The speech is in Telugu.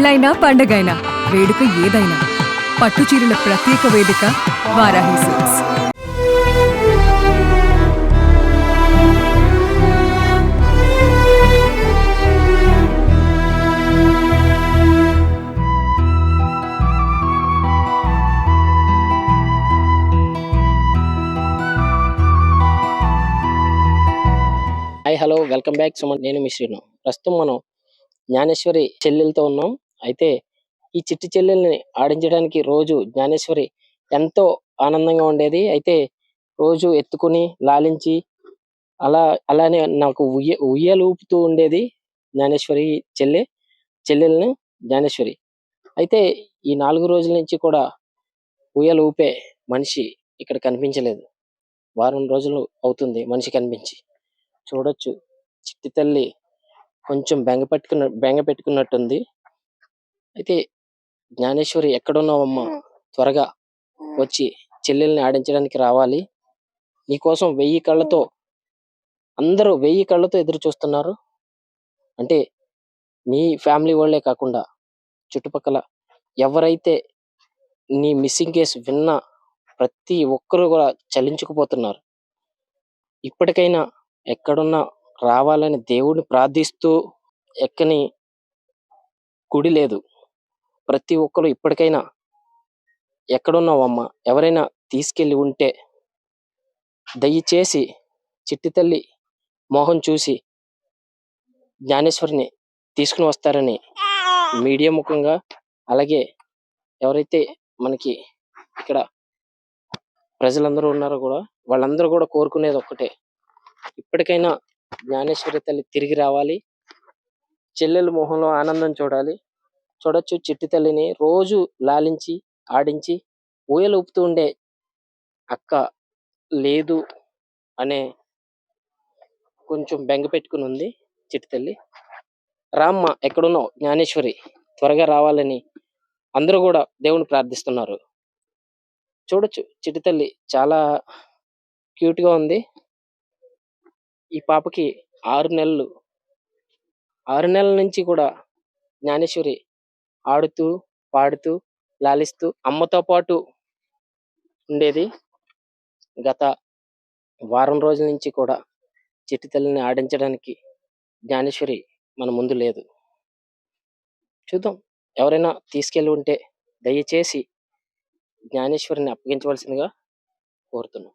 పెళ్ళైనా పండగైనా వేడుక ఏదైనా పట్టు చీరల ప్రత్యేక వేదిక Varahi silks. Hi hello welcome back Suman. నేను మీ శ్రీను. ప్రస్తుతం మనం జ్ఞానేశ్వరి చెల్లెలతో ఉన్నాం. అయితే ఈ చిట్టి చెల్లెల్ని ఆడించడానికి రోజు జ్ఞానేశ్వరి ఎంతో ఆనందంగా ఉండేది. అయితే రోజు ఎత్తుకుని లాలించి అలానే నాకు ఉయ్యాలు ఊపుతూ ఉండేది జ్ఞానేశ్వరి చెల్లెల్ని జ్ఞానేశ్వరి. అయితే ఈ 4 రోజుల నుంచి కూడా ఉయ్యాలు ఊపే మనిషి ఇక్కడ కనిపించలేదు. వారం రోజులు అవుతుంది మనిషి కనిపించి. చూడొచ్చు చిట్టి తల్లి కొంచెం బెంగ పెట్టుకున్నట్టుంది. అయితే జ్ఞానేశ్వరి ఎక్కడున్నావమ్మా, త్వరగా వచ్చి చెల్లెల్ని ఆడించడానికి రావాలి. నీకోసం 1000 కళ్ళతో అందరూ 1000 కళ్ళతో ఎదురు చూస్తున్నారు. అంటే నీ ఫ్యామిలీ వాళ్ళే కాకుండా చుట్టుపక్కల ఎవరైతే నీ మిస్సింగ్ కేసు విన్నా ప్రతి ఒక్కరు కూడా చలించుకుపోతున్నారు. ఇప్పటికైనా ఎక్కడున్నా రావాలని దేవుడిని ప్రార్థిస్తూ ఎక్కని గుడి లేదు. ప్రతి ఒక్కరు ఇప్పటికైనా ఎక్కడున్నావమ్మా, ఎవరైనా తీసుకెళ్ళి ఉంటే దయచేసి చిట్టి తల్లి మోహం చూసి జ్ఞానేశ్వరిని తీసుకుని వస్తారని మీడియా ముఖంగా, అలాగే ఎవరైతే మనకి ఇక్కడ ప్రజలందరూ ఉన్నారో కూడా వాళ్ళందరూ కూడా కోరుకునేది ఒక్కటే, ఇప్పటికైనా జ్ఞానేశ్వరి తల్లి తిరిగి రావాలి. చెల్లెలు మొహంలో ఆనందం చూడాలి. చూడొచ్చు చిట్టి తల్లిని రోజు లాలించి ఆడించి ఊయలు ఊపుతూ ఉండే అక్క లేదు అనే కొంచెం బెంగ పెట్టుకుని ఉంది చిట్టి తల్లి. రామ్మ, ఎక్కడున్నావు జ్ఞానేశ్వరి, త్వరగా రావాలని అందరూ కూడా దేవుని ప్రార్థిస్తున్నారు. చూడొచ్చు చిట్టి తల్లి చాలా క్యూట్ గా ఉంది. ఈ పాపకి 6 నెలలు. 6 నెలల నుంచి కూడా జ్ఞానేశ్వరి ఆడుతూ పాడుతూ లాలిస్తూ అమ్మతో పాటు ఉండేది. గత వారం రోజుల నుంచి కూడా చిట్టి తల్లిని ఆడించడానికి జ్ఞానేశ్వరి మన ముందు లేదు. చూద్దాం, ఎవరైనా తీసుకెళ్ళి ఉంటే దయచేసి జ్ఞానేశ్వరిని అప్పగించవలసిందిగా కోరుతున్నాం.